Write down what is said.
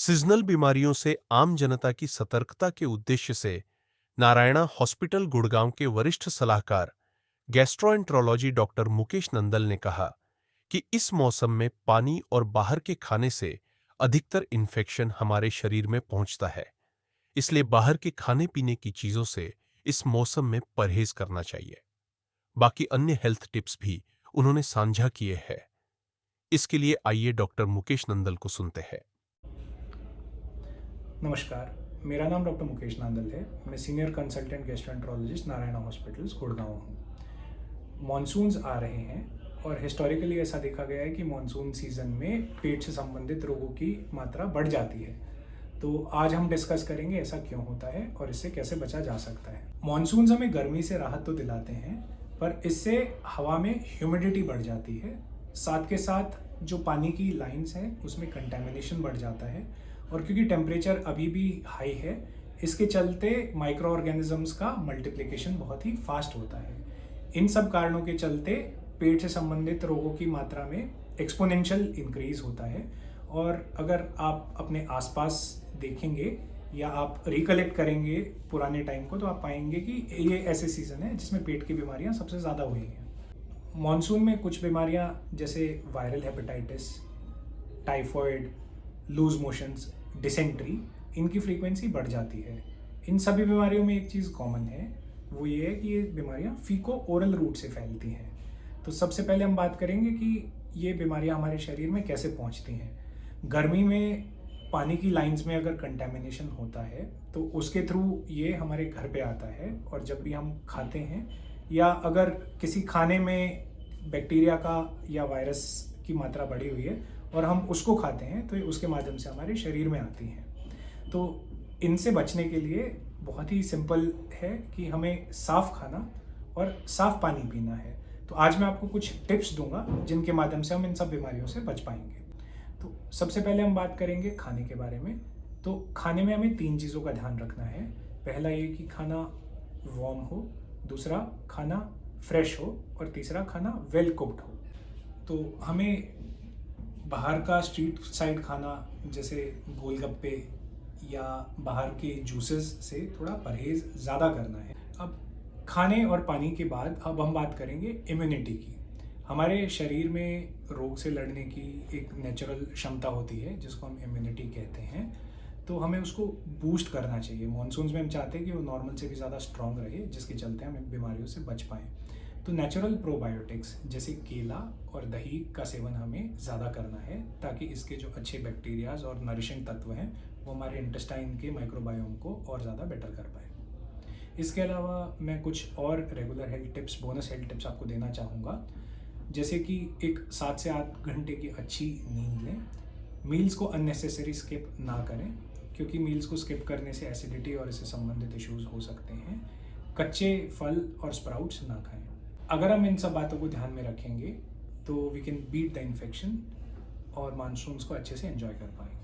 Seasonal बीमारियों से आम जनता की सतर्कता के उद्देश्य से नारायणा हॉस्पिटल गुड़गांव के वरिष्ठ सलाहकार गैस्ट्रोएंट्रोलॉजी डॉक्टर मुकेश नंदल ने कहा कि इस मौसम में पानी और बाहर के खाने से अधिकतर इन्फेक्शन हमारे शरीर में पहुंचता है। इसलिए बाहर के खाने पीने की चीजों से इस मौसम में परहेज करना चाहिए। बाकी अन्य हेल्थ टिप्स भी उन्होंने साझा किए हैं। इसके लिए आइए डॉक्टर मुकेश नंदल को सुनते हैं। नमस्कार, मेरा नाम डॉक्टर मुकेश नांदल है। मैं senior consultant gastroenterologist Narayana hospitals Gurgaon हूँ। मॉनसून्स आ रहे हैं और हिस्टोरिकली ऐसा देखा गया है कि मॉनसून सीज़न में पेट से संबंधित रोगों की मात्रा बढ़ जाती है। तो आज हम डिस्कस करेंगे ऐसा क्यों होता है और इससे कैसे बचा जा सकता है। मॉनसून्स हमें गर्मी से राहत तो दिलाते हैं, पर इससे हवा में ह्यूमिडिटी बढ़ जाती है। साथ के साथ जो पानी की लाइंस हैं उसमें कंटेमिनेशन बढ़ जाता है, और क्योंकि टेम्परेचर अभी भी हाई है, इसके चलते माइक्रो ऑर्गेनिजम्स का मल्टीप्लिकेशन बहुत ही फास्ट होता है। इन सब कारणों के चलते पेट से संबंधित रोगों की मात्रा में एक्सपोनेंशियल इंक्रीज होता है। और अगर आप अपने आसपास देखेंगे या आप रिकलेक्ट करेंगे पुराने टाइम को, तो आप पाएंगे कि ये ऐसे सीज़न है जिसमें पेट की बीमारियां सबसे ज़्यादा हुई हैं। मॉनसून में कुछ बीमारियां जैसे viral hepatitis, typhoid, loose motions, dysentery, इनकी फ्रीक्वेंसी बढ़ जाती है। इन सभी बीमारियों में एक चीज़ कॉमन है, वो ये है कि ये बीमारियां फीको ओरल रूट से फैलती हैं। तो सबसे पहले हम बात करेंगे कि ये बीमारियां हमारे शरीर में कैसे पहुंचती हैं। गर्मी में पानी की लाइंस में अगर कंटेमिनेशन होता है तो उसके थ्रू ये हमारे घर पे आता है, और जब भी हम खाते हैं या अगर किसी खाने में बैक्टीरिया का या वायरस की मात्रा बढ़ी हुई है और हम उसको खाते हैं तो ये उसके माध्यम से हमारे शरीर में आती हैं। तो इनसे बचने के लिए बहुत ही सिंपल है कि हमें साफ़ खाना और साफ़ पानी पीना है। तो आज मैं आपको कुछ टिप्स दूंगा जिनके माध्यम से हम इन सब बीमारियों से बच पाएंगे। तो सबसे पहले हम बात करेंगे खाने के बारे में। तो खाने में हमें 3 चीज़ों का ध्यान रखना है। पहला ये कि खाना वार्म हो, दूसरा खाना फ्रेश हो, और तीसरा खाना वेल कुक्ड हो। तो हमें बाहर का स्ट्रीट साइड खाना जैसे गोलगप्पे या बाहर के जूसेस से थोड़ा परहेज़ ज़्यादा करना है। अब खाने और पानी के बाद अब हम बात करेंगे इम्यूनिटी की। हमारे शरीर में रोग से लड़ने की एक नेचुरल क्षमता होती है जिसको हम इम्यूनिटी कहते हैं। तो हमें उसको बूस्ट करना चाहिए। मॉनसून्स में हम चाहते हैं कि वो नॉर्मल से भी ज़्यादा स्ट्रॉन्ग रहे, जिसके चलते हम बीमारियों से बच पाएँ। तो नेचुरल प्रोबायोटिक्स जैसे केला और दही का सेवन हमें ज़्यादा करना है, ताकि इसके जो अच्छे बैक्टीरियाज और नरिशिंग तत्व हैं वो हमारे इंटेस्टाइन के माइक्रोबायोम को और ज़्यादा बेटर कर पाए। इसके अलावा मैं कुछ और regular health tips, bonus health tips आपको देना चाहूँगा। जैसे कि एक 7 से 8 घंटे की अच्छी नींद लें। मील्स को अननेसेसरी स्किप ना करें, क्योंकि मील्स को स्किप करने से एसिडिटी और इससे संबंधित इश्यूज हो सकते हैं। कच्चे फल और स्प्राउट्स ना खाएं। अगर हम इन सब बातों को ध्यान में रखेंगे तो we can beat the infection और मानसून्स को अच्छे से एंजॉय कर पाएंगे।